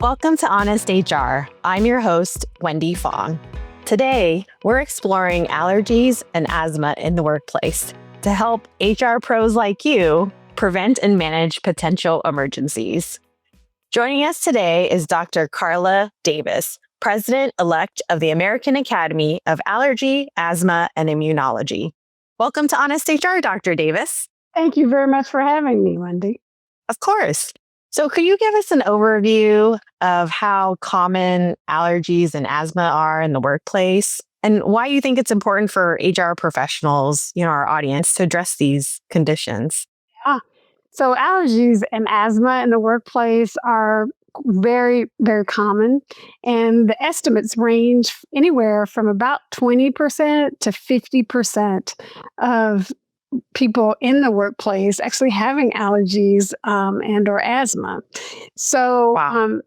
Welcome to Honest HR. I'm your host, Wendy Fong. Today, we're exploring allergies and asthma in the workplace to help HR pros like you prevent and manage potential emergencies. Joining us today is Dr. Carla Davis, President-elect of the American Academy of Allergy, Asthma, and Immunology. Welcome to Honest HR, Dr. Davis. Thank you very much for having me, Wendy. Of course. So could you give us an overview of how common allergies and asthma are in the workplace and why you think it's important for HR professionals, our audience, to address these conditions? Yeah. So allergies and asthma in the workplace are very, very common. And the estimates range anywhere from about 20% to 50% of people in the workplace actually having allergies and or asthma. So, Wow.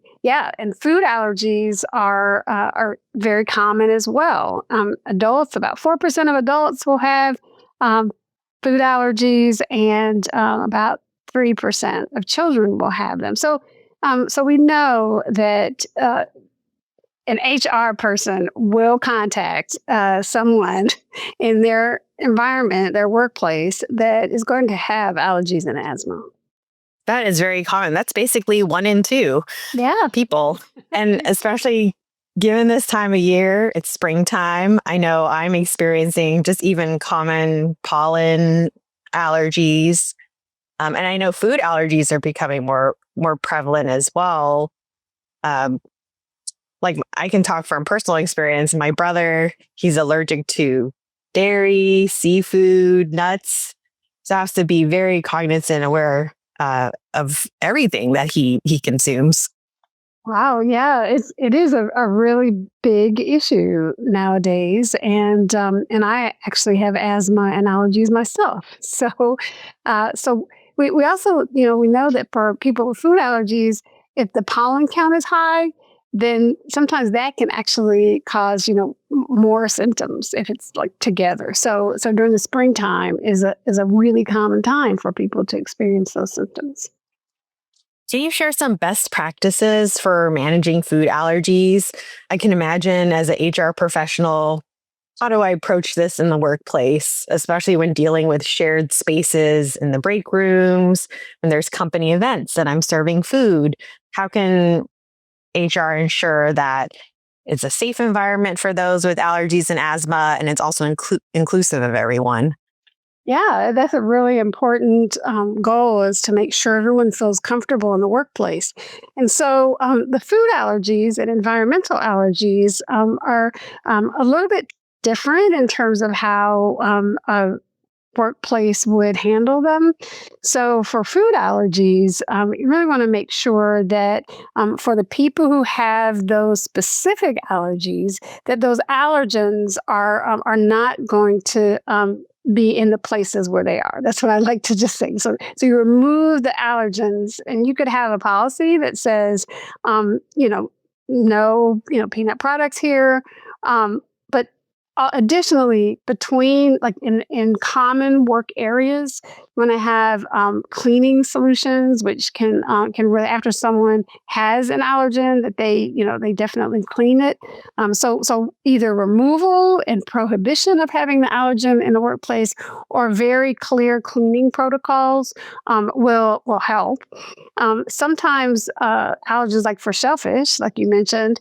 and food allergies are very common as well. Adults, about 4% of adults will have food allergies, and about 3% of children will have them. So we know that an HR person will contact someone in their environment, their workplace, that is going to have allergies and asthma. That is very common. That's basically 1 in 2 people. And especially given this time of year, it's springtime. I know I'm experiencing just even common pollen allergies. And I know food allergies are becoming more prevalent as well. Like I can talk from personal experience. My brother, he's allergic to dairy, seafood, nuts. So I have to be very cognizant and aware of everything that he consumes. Wow, yeah, it is a really big issue nowadays, and I actually have asthma and allergies myself. So we also we know that for people with food allergies, if the pollen count is high, then sometimes that can actually cause more symptoms if it's like together. So during the springtime is a really common time for people to experience those symptoms. Can you share some best practices for managing food allergies? I can imagine as an HR professional, how do I approach this in the workplace, especially when dealing with shared spaces in the break rooms, when there's company events and I'm serving food? How can HR ensure that it's a safe environment for those with allergies and asthma, and it's also inclusive of everyone? Yeah, that's a really important goal, is to make sure everyone feels comfortable in the workplace. And so the food allergies and environmental allergies are a little bit different in terms of how a workplace would handle them. So for food allergies, you really want to make sure that for the people who have those specific allergies, that those allergens are not going to be in the places where they are. That's what I like to just say. So you remove the allergens, and you could have a policy that says, no, peanut products here. But additionally, between like in common work areas, when I have cleaning solutions, which can really, after someone has an allergen, that they definitely clean it. So either removal and prohibition of having the allergen in the workplace, or very clear cleaning protocols will help. Sometimes allergens, like for shellfish, like you mentioned,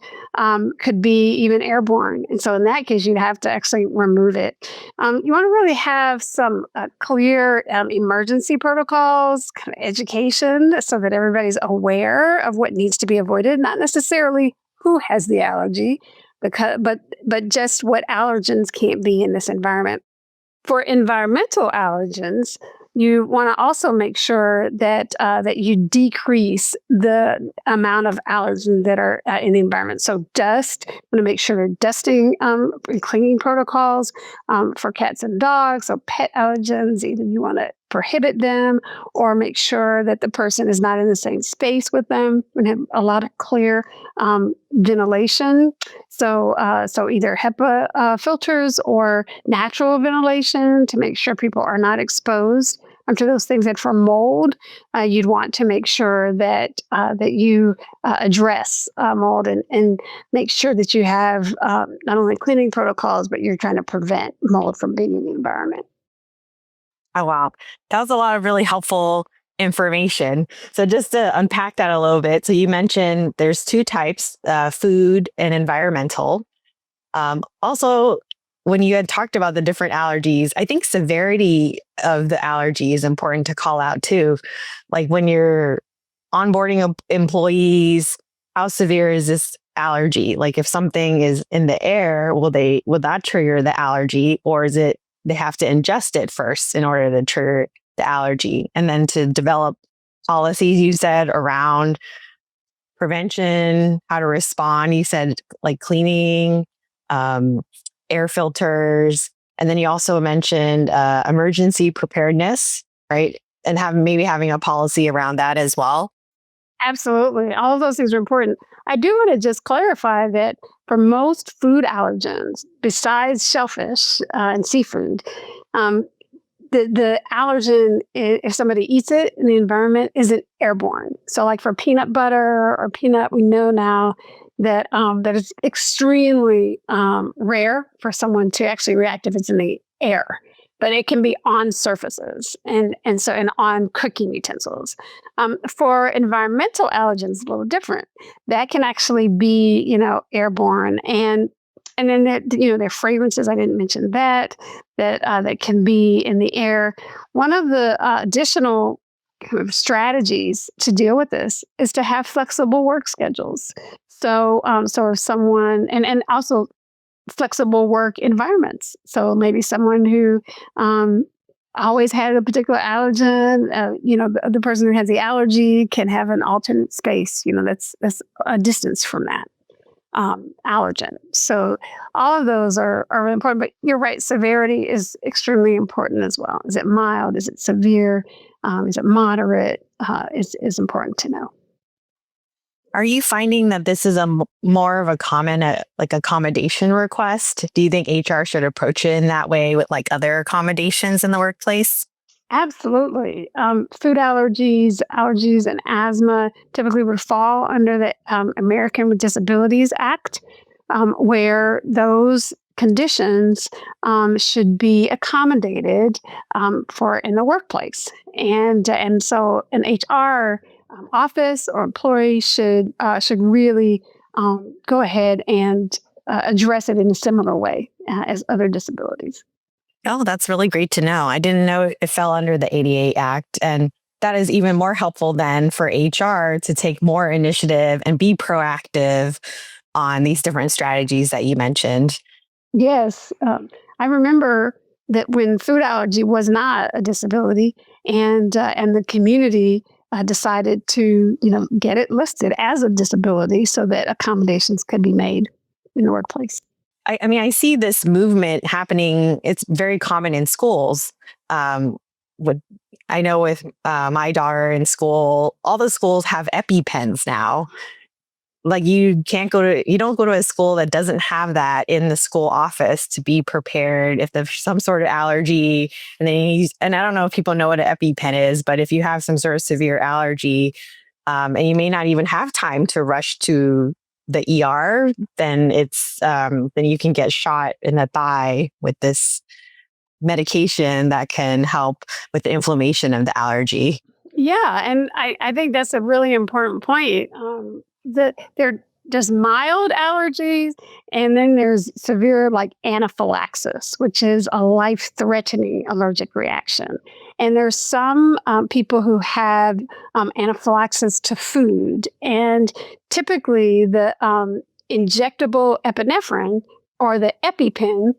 could be even airborne, and so in that case, you'd have to actually remove it. You want to really have some clear emergency protocols, kind of education, so that everybody's aware of what needs to be avoided, not necessarily who has the allergy, but just what allergens can't be in this environment. For environmental allergens, you want to also make sure that you decrease the amount of allergens that are in the environment. So dust, you want to make sure they're dusting and cleaning protocols for cats and dogs. So pet allergens, either you want to prohibit them or make sure that the person is not in the same space with them. We have a lot of clear ventilation. So either HEPA filters or natural ventilation to make sure people are not exposed to those things. And for mold, you'd want to make sure that you address mold and make sure that you have not only cleaning protocols, but you're trying to prevent mold from being in the environment. Oh, wow. That was a lot of really helpful information. So just to unpack that a little bit, so you mentioned there's two types, food and environmental. Also, when you had talked about the different allergies, I think severity of the allergy is important to call out too. Like when you're onboarding employees, how severe is this allergy? Like if something is in the air, will that trigger the allergy, or is it they have to ingest it first in order to trigger the allergy? And then to develop policies, you said, around prevention, how to respond. You said like cleaning, air filters, and then you also mentioned emergency preparedness, right? And maybe having a policy around that as well. Absolutely. All of those things are important. I do want to just clarify that for most food allergens, besides shellfish and seafood, um, the allergen, if somebody eats it in the environment, isn't airborne. So, like for peanut butter or peanut, we know now that that it's extremely rare for someone to actually react if it's in the air. But it can be on surfaces and on cooking utensils. For environmental allergens, a little different. That can actually be, airborne, and then there are fragrances. I didn't mention that can be in the air. One of the additional kind of strategies to deal with this is to have flexible work schedules. So if someone and also flexible work environments. So maybe someone who always had a particular allergen, the person who has the allergy can have an alternate space. That's a distance from that allergen. So all of those are really important. But you're right, severity is extremely important as well. Is it mild? Is it severe? Is it moderate? Is important to know. Are you finding that this is more of a common like accommodation request? Do you think HR should approach it in that way with like other accommodations in the workplace? Absolutely. Food allergies and asthma typically would fall under the American Disabilities Act, where those conditions should be accommodated for in the workplace. And so an HR office or employee should really go ahead and address it in a similar way as other disabilities. Oh, that's really great to know. I didn't know it fell under the ADA Act. And that is even more helpful then for HR to take more initiative and be proactive on these different strategies that you mentioned. Yes, I remember that when food allergy was not a disability, and the community decided to get it listed as a disability so that accommodations could be made in the workplace. I mean, I see this movement happening. It's very common in schools. Um, with I know with my daughter in school, all the schools have EpiPens now. Like you don't go to a school that doesn't have that in the school office to be prepared if there's some sort of allergy. And I don't know if people know what an EpiPen is, but if you have some sort of severe allergy, and you may not even have time to rush to the ER, then then you can get shot in the thigh with this medication that can help with the inflammation of the allergy. Yeah, and I think that's a really important point. There's mild allergies, and then there's severe like anaphylaxis, which is a life-threatening allergic reaction. And there's some people who have anaphylaxis to food, and typically the injectable epinephrine or the EpiPen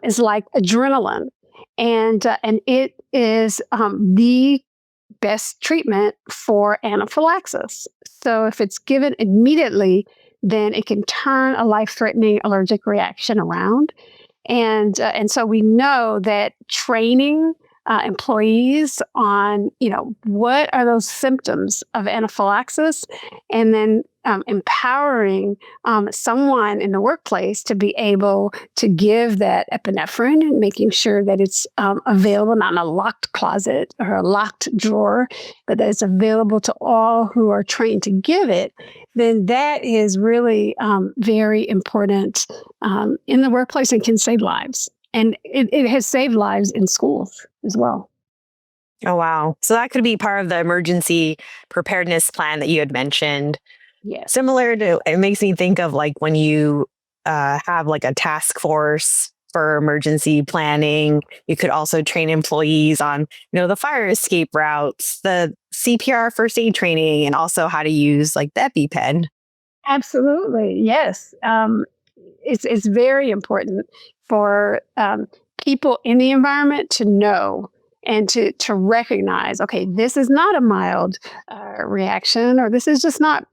is like adrenaline, and it is the best treatment for anaphylaxis. So if it's given immediately, then it can turn a life-threatening allergic reaction around. And so we know that training employees on what are those symptoms of anaphylaxis, and then empowering someone in the workplace to be able to give that epinephrine and making sure that it's available, not in a locked closet or a locked drawer, but that it's available to all who are trained to give it, then that is really very important in the workplace and can save lives. And it has saved lives in schools as well. Oh, wow. So that could be part of the emergency preparedness plan that you had mentioned. Yes. Similar to, it makes me think of like when you have like a task force for emergency planning. You could also train employees on, the fire escape routes, the CPR first aid training, and also how to use like the EpiPen. Absolutely. Yes. It's very important for people in the environment to know and to recognize, okay, this is not a mild reaction, or this is just not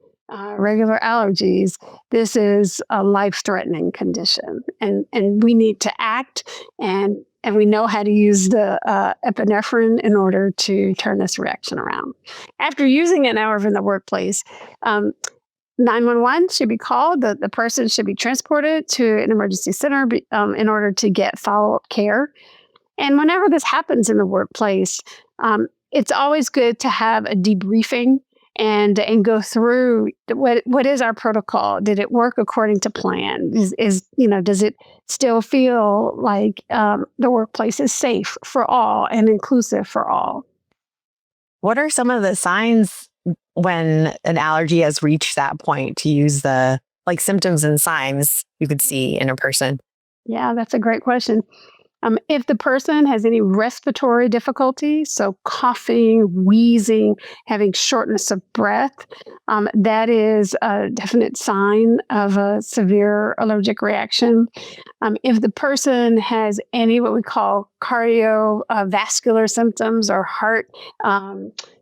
regular allergies. This is a life-threatening condition, and we need to act, and we know how to use the epinephrine in order to turn this reaction around. After using it, however, in the workplace, 911 should be called. The person should be transported to an emergency center in order to get follow-up care. And whenever this happens in the workplace, it's always good to have a debriefing and go through what is our protocol? Did it work according to plan? Does it still feel like the workplace is safe for all and inclusive for all? What are some of the signs when an allergy has reached that point to use the like symptoms and signs you could see in a person? Yeah, that's a great question. If the person has any respiratory difficulty, so coughing, wheezing, having shortness of breath, that is a definite sign of a severe allergic reaction. If the person has any what we call cardiovascular symptoms or heart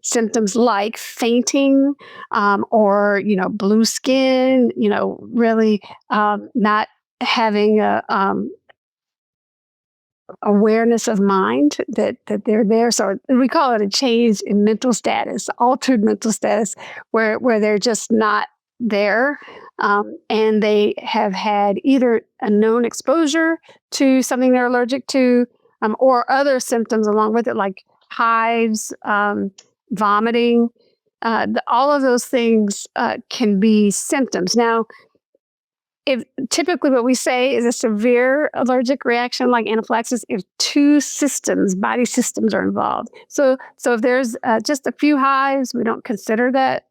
symptoms like fainting or blue skin, really not having a awareness of mind that they're there. So we call it a change in mental status, altered mental status, where they're just not there. And they have had either a known exposure to something they're allergic to, or other symptoms along with it, like hives, vomiting. All of those things can be symptoms. Now, if typically what we say is a severe allergic reaction like anaphylaxis if two body systems are involved. So if there's just a few hives, we don't consider that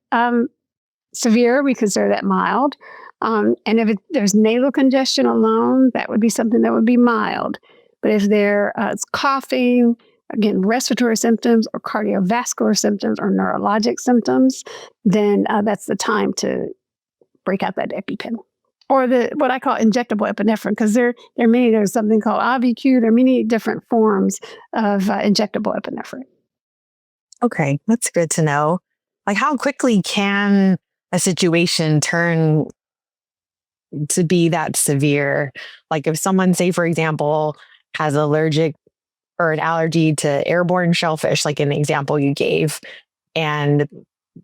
severe. We consider that mild. And if there's nasal congestion alone, that would be something that would be mild. But if it's coughing, again, respiratory symptoms or cardiovascular symptoms or neurologic symptoms, then that's the time to break out that EpiPen. Or what I call injectable epinephrine, because there's something called ABQ. There are many different forms of injectable epinephrine. Okay, that's good to know. Like, how quickly can a situation turn to be that severe? Like, if someone, say, for example, has allergic or an allergy to airborne shellfish, like in the example you gave, and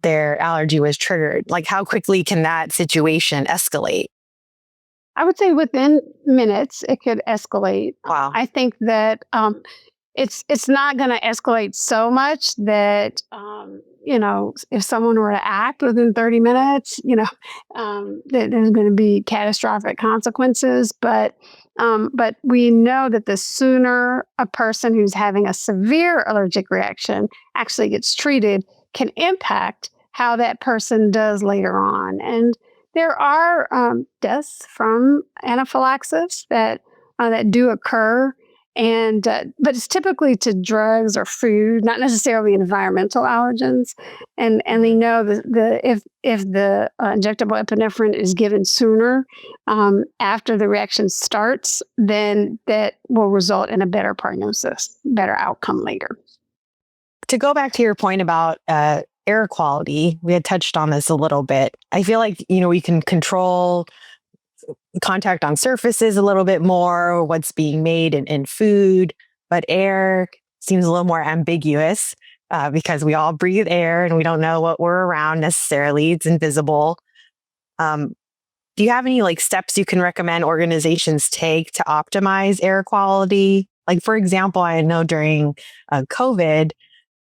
their allergy was triggered, like, how quickly can that situation escalate? I would say within minutes, it could escalate. Wow. I think that it's not going to escalate so much that if someone were to act within 30 minutes, that there's going to be catastrophic consequences. But we know that the sooner a person who's having a severe allergic reaction actually gets treated can impact how that person does later on. And there are deaths from anaphylaxis that do occur, but it's typically to drugs or food, not necessarily environmental allergens. And we know that if the injectable epinephrine is given sooner after the reaction starts, then that will result in a better prognosis, better outcome later. To go back to your point about air quality, we had touched on this a little bit. I feel like, we can control contact on surfaces a little bit more, what's being made in food, but air seems a little more ambiguous because we all breathe air and we don't know what we're around necessarily. It's invisible. Do you have any steps you can recommend organizations take to optimize air quality? Like, for example, I know during COVID,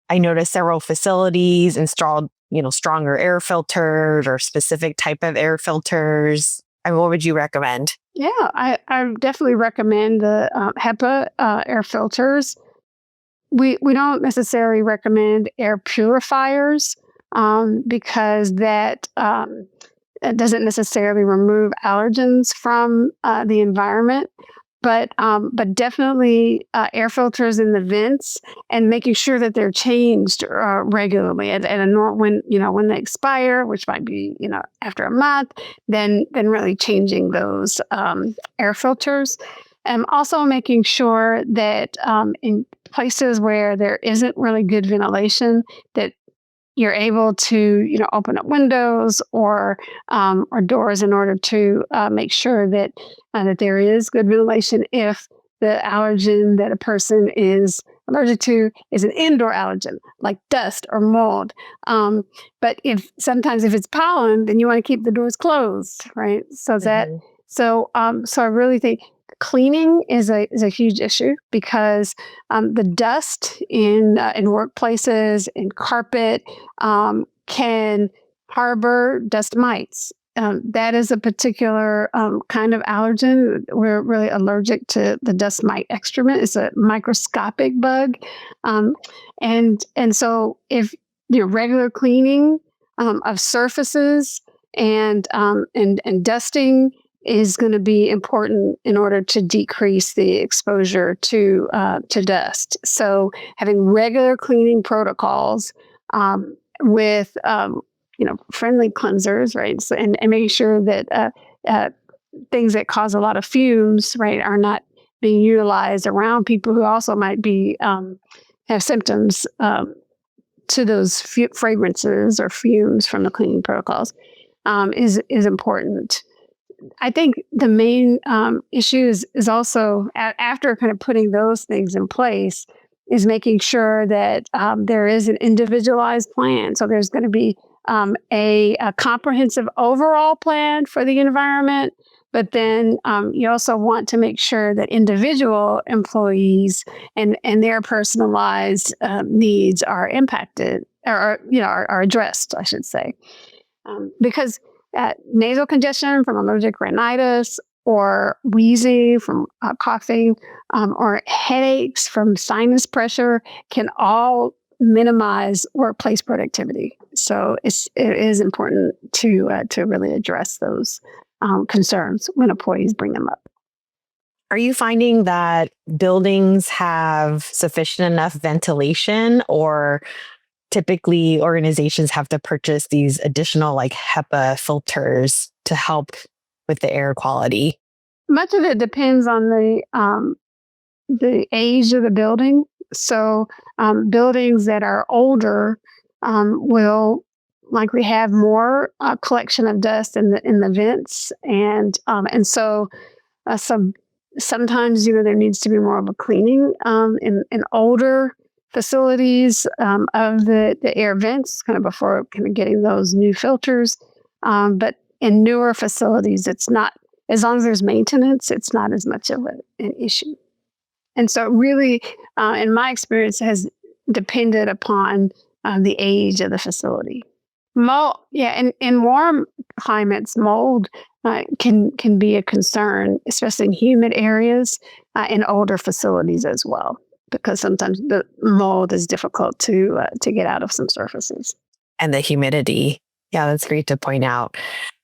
I noticed several facilities installed, stronger air filters or specific type of air filters. What would you recommend? Yeah, I definitely recommend the HEPA air filters. We don't necessarily recommend air purifiers because that it doesn't necessarily remove allergens from the environment, but definitely air filters in the vents and making sure that they're changed regularly at a when they expire, which might be after a month, then really changing those air filters. And also making sure that in places where there isn't really good ventilation, that you're able to open up windows or doors in order to make sure that there is good ventilation if the allergen that a person is allergic to is an indoor allergen like dust or mold. But if it's pollen, then you want to keep the doors closed, right? So I really think cleaning is a huge issue because the dust in workplaces, in carpet, can harbor dust mites. That is a particular kind of allergen. We're really allergic to the dust mite excrement. It's a microscopic bug, and so if regular cleaning of surfaces and dusting is going to be important in order to decrease the exposure to dust. So having regular cleaning protocols with friendly cleansers, right? So, and making sure that things that cause a lot of fumes, right, are not being utilized around people who also might be have symptoms to those fragrances or fumes from the cleaning protocols is important. I think the main issue is also after kind of putting those things in place is making sure that there is an individualized plan. So there's going to be a comprehensive overall plan for the environment, but then you also want to make sure that individual employees and their personalized needs are impacted are addressed, I should say, because nasal congestion from allergic rhinitis, or wheezing from coughing, or headaches from sinus pressure can all minimize workplace productivity. So it is important to really address those concerns when employees bring them up. Are you finding that buildings have sufficient enough ventilation, or typically organizations have to purchase these additional HEPA filters to help with the air quality? Much of it depends on the age of the building. So buildings that are older will likely have more collection of dust in the vents, and so sometimes there needs to be more of a cleaning in older facilities of the air vents, kind of before kind of getting those new filters. But in newer facilities, it's not, as long as there's maintenance, it's not as much of an issue. And so really, in my experience, has depended upon the age of the facility. Mold, yeah, in warm climates, mold can be a concern, especially in humid areas, in older facilities as well, because sometimes the mold is difficult to get out of some surfaces. And the humidity. Yeah, that's great to point out.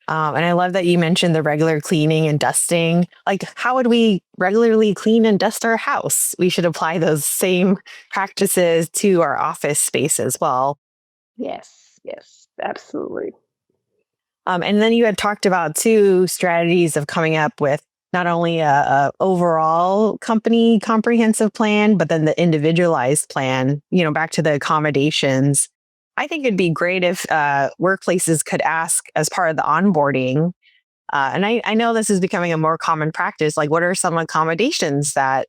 And I love that you mentioned the regular cleaning and dusting. How would we regularly clean and dust our house? We should apply those same practices to our office space as well. Yes, absolutely. And then you had talked about two strategies of coming up with not only a overall company comprehensive plan, but then the individualized plan, back to the accommodations. I think it'd be great if workplaces could ask as part of the onboarding. And I know this is becoming a more common practice. What are some accommodations that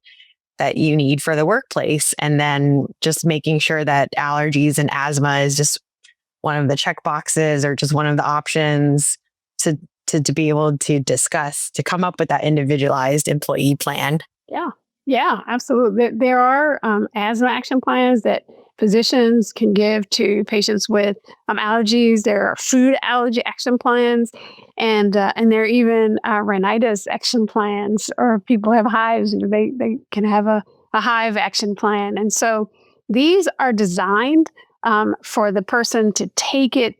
you need for the workplace? And then just making sure that allergies and asthma is just one of the check boxes or just one of the options. to be able to discuss, to come up with that individualized employee plan. Yeah, absolutely. There are asthma action plans that physicians can give to patients with allergies. There are food allergy action plans, and there are even rhinitis action plans. Or if people have hives, they can have a hive action plan. And so these are designed for the person to take it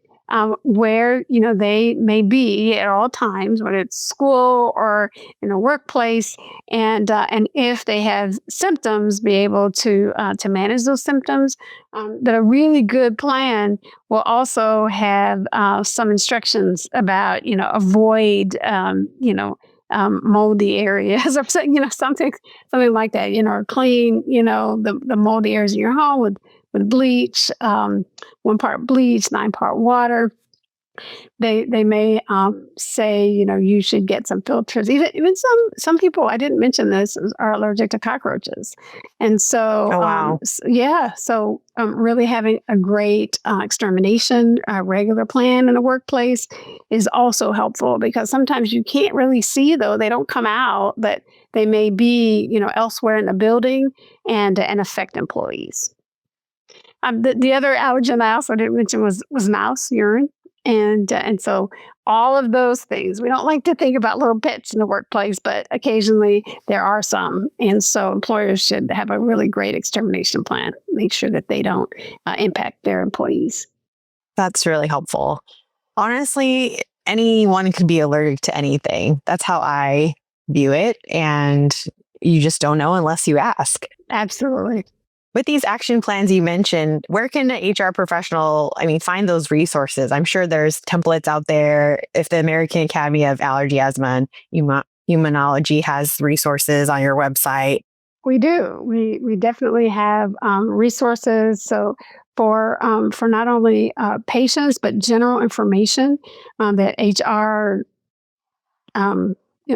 where they may be at all times, whether it's school or in a workplace, and if they have symptoms, be able to manage those symptoms. But a really good plan will also have some instructions about avoid moldy areas or something like that. Or clean the moldy areas in your home with bleach, 1 part bleach, 9 part water. They may say you should get some filters. Even some people, I didn't mention this, are allergic to cockroaches, and so Oh, wow. So really having a great extermination regular plan in a workplace is also helpful, because sometimes you can't really see, though they don't come out, but they may be elsewhere in the building and affect employees. The other allergen I also didn't mention was mouse urine. And so all of those things, we don't like to think about little pets in the workplace, but occasionally there are some. And so employers should have a really great extermination plan, make sure that they don't impact their employees. That's really helpful. Honestly, anyone can be allergic to anything. That's how I view it. And you just don't know unless you ask. Absolutely. With these action plans you mentioned, where can an HR professional, find those resources? I'm sure there's templates out there. If the American Academy of Allergy, Asthma, and Immunology has resources on your website. We do. We definitely have resources. So for not only patients, but general information that HR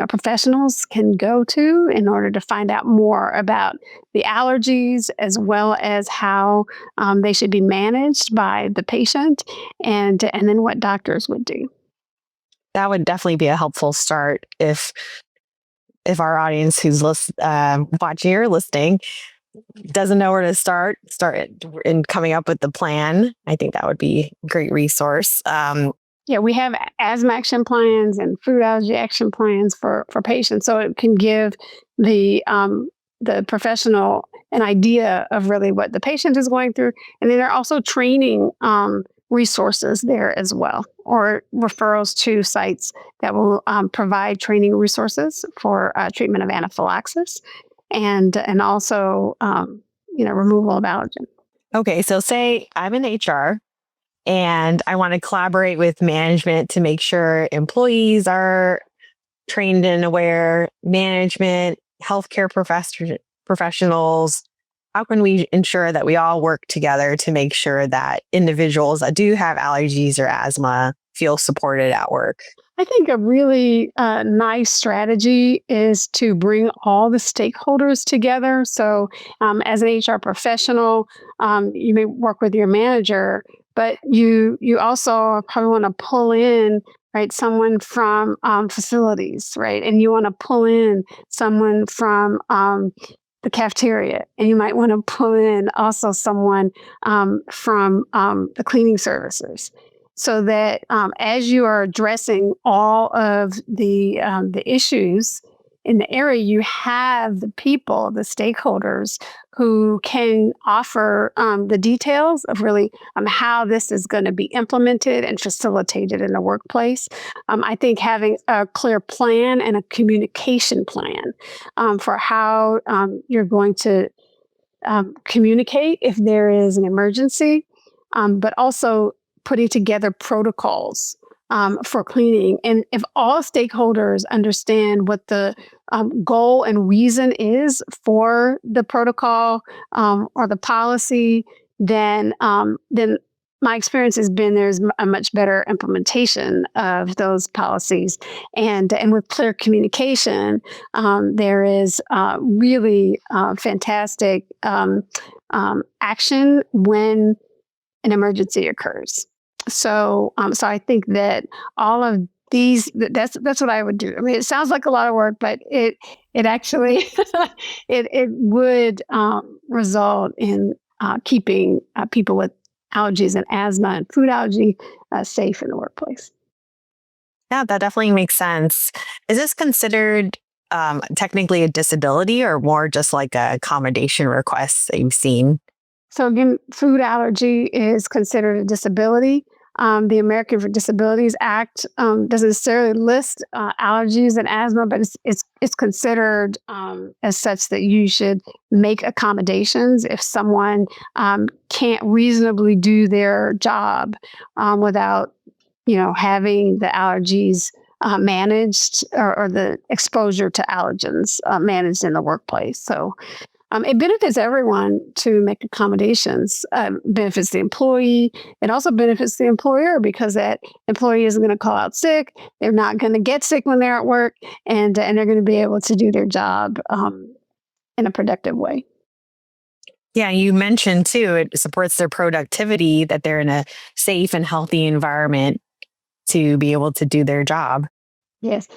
professionals can go to in order to find out more about the allergies, as well as how they should be managed by the patient, and then what doctors would do. That would definitely be a helpful start if our audience who's watching or listening doesn't know where to start in coming up with the plan. I think that would be a great resource. Yeah, we have asthma action plans and food allergy action plans for patients, so it can give the professional an idea of really what the patient is going through, and then there are also training resources there as well, or referrals to sites that will provide training resources for treatment of anaphylaxis, and also removal of allergen. Okay, so say I'm in HR and I want to collaborate with management to make sure employees are trained and aware, management, healthcare professionals. How can we ensure that we all work together to make sure that individuals that do have allergies or asthma feel supported at work? I think a really nice strategy is to bring all the stakeholders together. So, as an HR professional, you may work with your manager, but you also probably want to pull in, right, someone from facilities, right, and you want to pull in someone from the cafeteria, and you might want to pull in also someone from the cleaning services, so that as you are addressing all of the issues in the area, you have the people, the stakeholders, who can offer the details of really how this is going to be implemented and facilitated in the workplace. I think having a clear plan and a communication plan for how you're going to communicate if there is an emergency, but also putting together protocols for cleaning. And if all stakeholders understand what the goal and reason is for the protocol or the policy, then my experience has been there's a much better implementation of those policies, and with clear communication, there is really fantastic action when an emergency occurs. So I think that all of That's what I would do. I mean, it sounds like a lot of work, but it actually it would result in keeping people with allergies and asthma and food allergy safe in the workplace. Yeah, that definitely makes sense. Is this considered technically a disability or more just like a accommodation request that you've seen? So again, food allergy is considered a disability. The American for Disabilities Act doesn't necessarily list allergies and asthma, but it's considered as such that you should make accommodations if someone can't reasonably do their job without, having the allergies managed or the exposure to allergens managed in the workplace. So it benefits everyone to make accommodations. Benefits the employee. It also benefits the employer because that employee isn't going to call out sick. They're not going to get sick when they're at work, and they're going to be able to do their job in a productive way. Yeah, you mentioned too, it supports their productivity that they're in a safe and healthy environment to be able to do their job. Yes.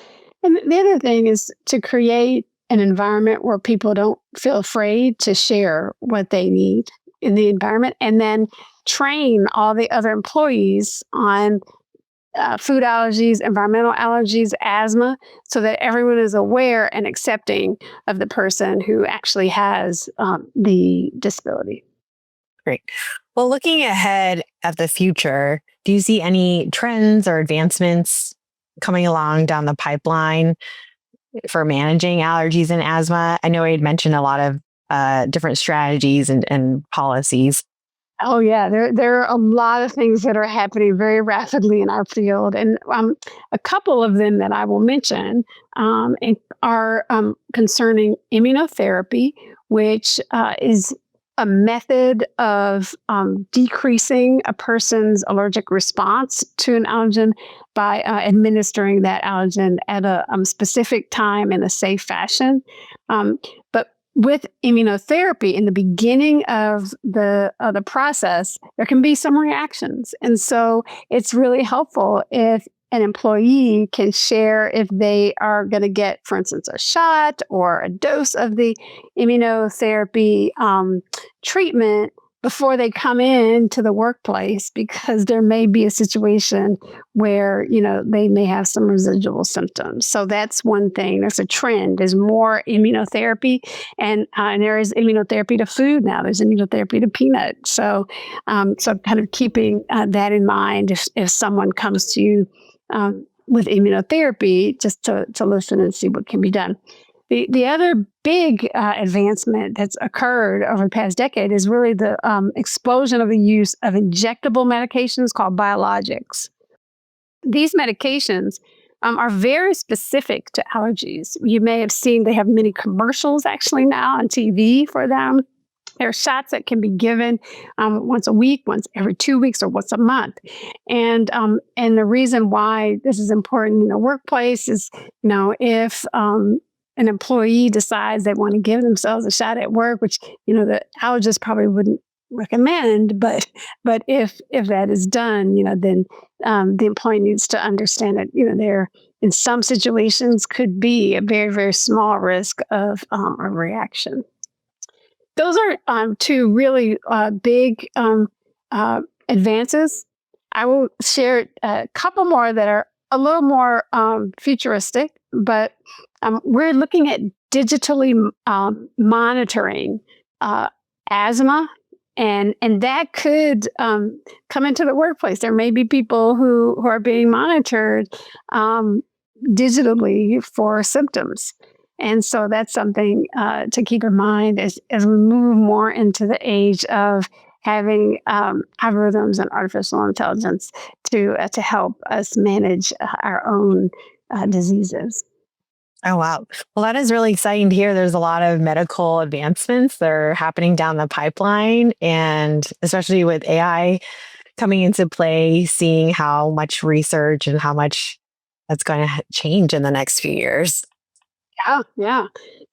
And the other thing is to create an environment where people don't feel afraid to share what they need in the environment, and then train all the other employees on food allergies, environmental allergies, asthma, so that everyone is aware and accepting of the person who actually has the disability. Great. Well, looking ahead at the future, do you see any trends or advancements coming along down the pipeline for managing allergies and asthma? I know I had mentioned a lot of different strategies and policies. Oh yeah, there are a lot of things that are happening very rapidly in our field, and a couple of them that I will mention are concerning immunotherapy, which is a method of decreasing a person's allergic response to an allergen by administering that allergen at a specific time in a safe fashion. But with immunotherapy, in the beginning of the process, there can be some reactions, and so it's really helpful if an employee can share if they are going to get, for instance, a shot or a dose of the immunotherapy treatment before they come into the workplace, because there may be a situation where they may have some residual symptoms. So that's one thing. There's a trend. There's more immunotherapy, and there is immunotherapy to food now. There's immunotherapy to peanut. So kind of keeping that in mind if someone comes to you with immunotherapy, just to listen and see what can be done. The other big advancement that's occurred over the past decade is really the explosion of the use of injectable medications called biologics. These medications are very specific to allergies. You may have seen they have many commercials actually now on TV for them. There are shots that can be given once a week, once every 2 weeks, or once a month. And the reason why this is important in the workplace is, if an employee decides they want to give themselves a shot at work, which the allergist probably wouldn't recommend, but if that is done, then the employee needs to understand that there in some situations could be a very, very small risk of a reaction. Those are two really big advances. I will share a couple more that are a little more futuristic, but we're looking at digitally monitoring asthma, and that could come into the workplace. There may be people who are being monitored digitally for symptoms. And so that's something to keep in mind as we move more into the age of having algorithms and artificial intelligence to help us manage our own diseases. Oh, wow. Well, that is really exciting to hear. There's a lot of medical advancements that are happening down the pipeline, and especially with AI coming into play, seeing how much research and how much that's going to change in the next few years. Yeah.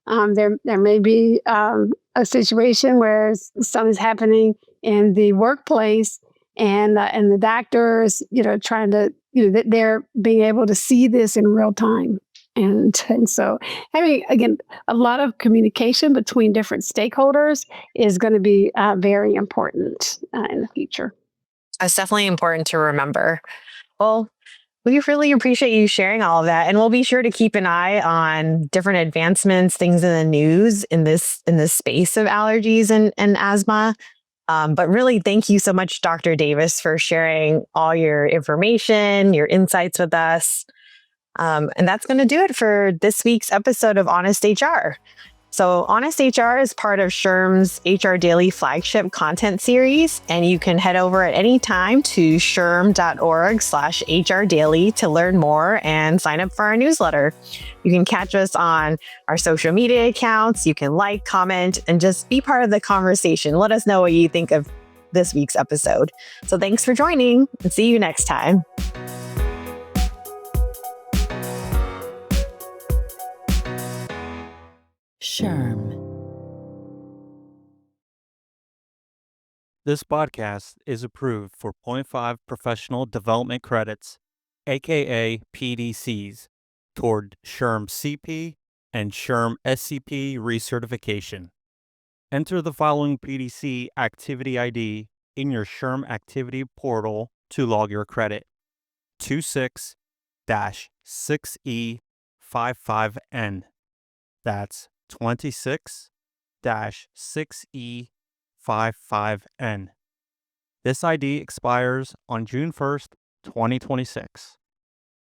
There may be a situation where something's happening in the workplace, and the doctors, trying to, that they're being able to see this in real time. And so having, again, a lot of communication between different stakeholders is going to be very important in the future. That's definitely important to remember. Well, we really appreciate you sharing all of that, and we'll be sure to keep an eye on different advancements, things in the news in this space of allergies and asthma. But really, thank you so much, Dr. Davis, for sharing all your information, your insights with us. And that's going to do it for this week's episode of Honest HR. So Honest HR is part of SHRM's HR Daily flagship content series, and you can head over at any time to shrm.org/HR Daily to learn more and sign up for our newsletter. You can catch us on our social media accounts. You can like, comment, and just be part of the conversation. Let us know what you think of this week's episode. So thanks for joining, and see you next time. SHRM. This podcast is approved for 0.5 professional development credits, aka PDCs, toward SHRM-CP and SHRM-SCP recertification. Enter the following PDC activity ID in your SHRM activity portal to log your credit: 26-6E55N. That's 26-6E55N. This ID expires on June 1st, 2026.